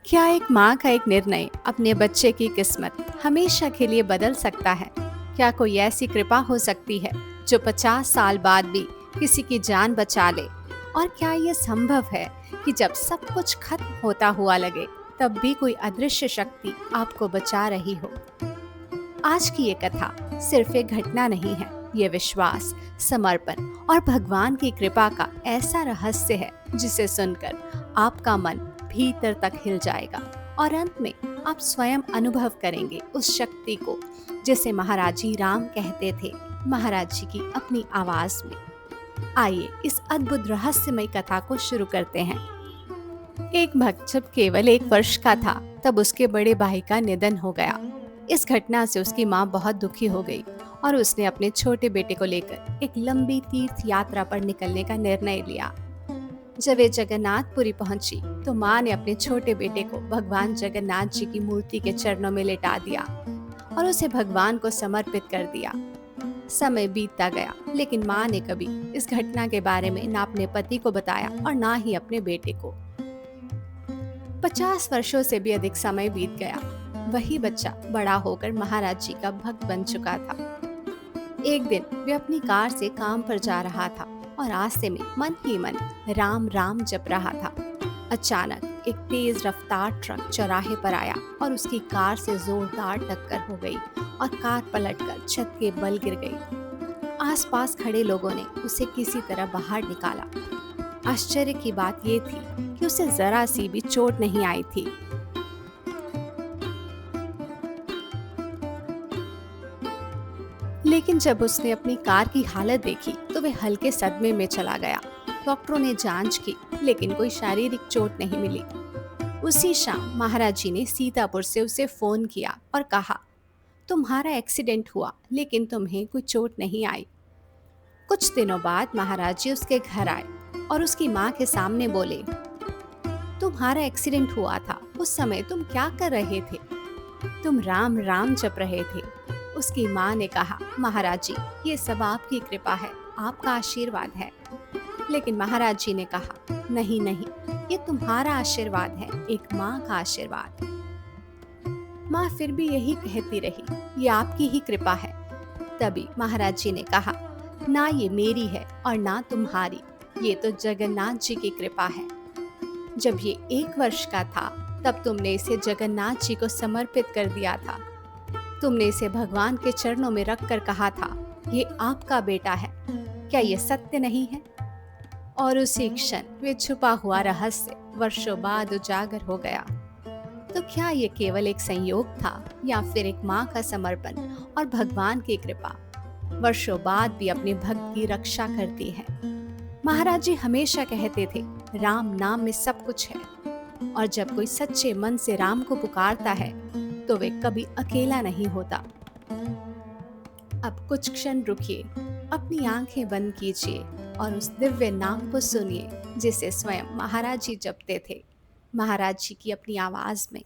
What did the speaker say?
क्या एक माँ का एक निर्णय अपने बच्चे की किस्मत हमेशा के लिए बदल सकता है? क्या कोई ऐसी कृपा हो सकती है जो 50 साल बाद भी किसी की जान बचा ले? और क्या ये संभव है कि जब सब कुछ खत्म होता हुआ लगे, तब भी कोई अदृश्य शक्ति आपको बचा रही हो? आज की ये कथा सिर्फ एक घटना नहीं है, ये विश्वास, समर्पण और भगवान की कृपा का ऐसा रहस्य है जिसे सुनकर आपका मन भीतर तक हिल जाएगा और अंत में आप स्वयं अनुभव करेंगे उस शक्ति को जिसे महाराज जी राम कहते थे, महाराज जी की अपनी आवाज में। आइए इस अद्भुत रहस्यमय कथा को शुरू करते हैं। एक भक्त जब केवल 1 वर्ष का था, तब उसके बड़े भाई का निधन हो गया। इस घटना से उसकी माँ बहुत दुखी हो गई और उसने अपने छोटे बेटे को लेकर एक लंबी तीर्थ यात्रा पर निकलने का निर्णय लिया। जब वे जगन्नाथपुरी पहुंची, तो माँ ने अपने छोटे बेटे को भगवान जगन्नाथ जी की मूर्ति के चरणों में लेटा दिया और उसे भगवान को समर्पित कर दिया। समय बीतता गया, लेकिन माँ ने कभी इस घटना के बारे में ना अपने पति को बताया और ना ही अपने बेटे को। 50 वर्षों से भी अधिक समय बीत गया। वही बच्चा बड़ा होकर महाराज जी का भक्त बन चुका था। एक दिन वे अपनी कार से काम पर जा रहा था और रास्ते में मन ही मन राम राम जप रहा था। अचानक एक तेज रफ्तार ट्रक चौराहे पर आया और उसकी कार से जोरदार टक्कर हो गई और कार पलटकर छत के बल गिर गई। आसपास खड़े लोगों ने उसे किसी तरह बाहर निकाला। आश्चर्य की बात ये थी कि उसे जरा सी भी चोट नहीं आई थी। लेकिन जब उसने अपनी कार की हालत देखी, तो वह हल्के सदमे में चला गया। डॉक्टरों ने जांच की, लेकिन कोई शारीरिक चोट नहीं मिली। उसी शाम महाराज जी ने सीतापुर से उसे फोन किया और कहा, तुम्हारा एक्सीडेंट हुआ, लेकिन तुम्हें कोई चोट नहीं आई। कुछ दिनों बाद महाराज जी उसके घर आए और उसकी माँ के सामने बोले, तुम्हारा एक्सीडेंट हुआ था, उस समय तुम क्या कर रहे थे? तुम राम राम जप रहे थे। उसकी माँ ने कहा, महाराज जी, ये सब आपकी कृपा है, आपका आशीर्वाद है। लेकिन महाराज जी ने कहा, नहीं नहीं, ये तुम्हारा आशीर्वाद है, एक माँ का आशीर्वाद। माँ फिर भी यही कहती रही, ये आपकी ही कृपा है। तभी महाराज जी ने कहा, ना ये मेरी है और ना तुम्हारी, ये तो जगन्नाथ जी की कृपा है। जब ये 1 वर्ष का था, तब तुमने इसे जगन्नाथ जी को समर्पित कर दिया था। तुमने इसे भगवान के चरणों में रख कर कहा था, ये आपका बेटा है। क्या ये सत्य नहीं है? और उसी क्षण वे छुपा हुआ रहस्य वर्षों बाद उजागर हो गया। तो क्या ये केवल एक संयोग था या फिर एक माँ का समर्पण और भगवान की कृपा वर्षों बाद भी अपने भक्त की रक्षा करती है? महाराज जी हमेशा कहते थे, राम नाम में सब कुछ है, और जब कोई सच्चे मन से राम को पुकारता है तो वे कभी अकेला नहीं होता। अब कुछ क्षण रुकिए, अपनी आंखें बंद कीजिए और उस दिव्य नाम को सुनिए जिसे स्वयं महाराज जी जपते थे, महाराज जी की अपनी आवाज में।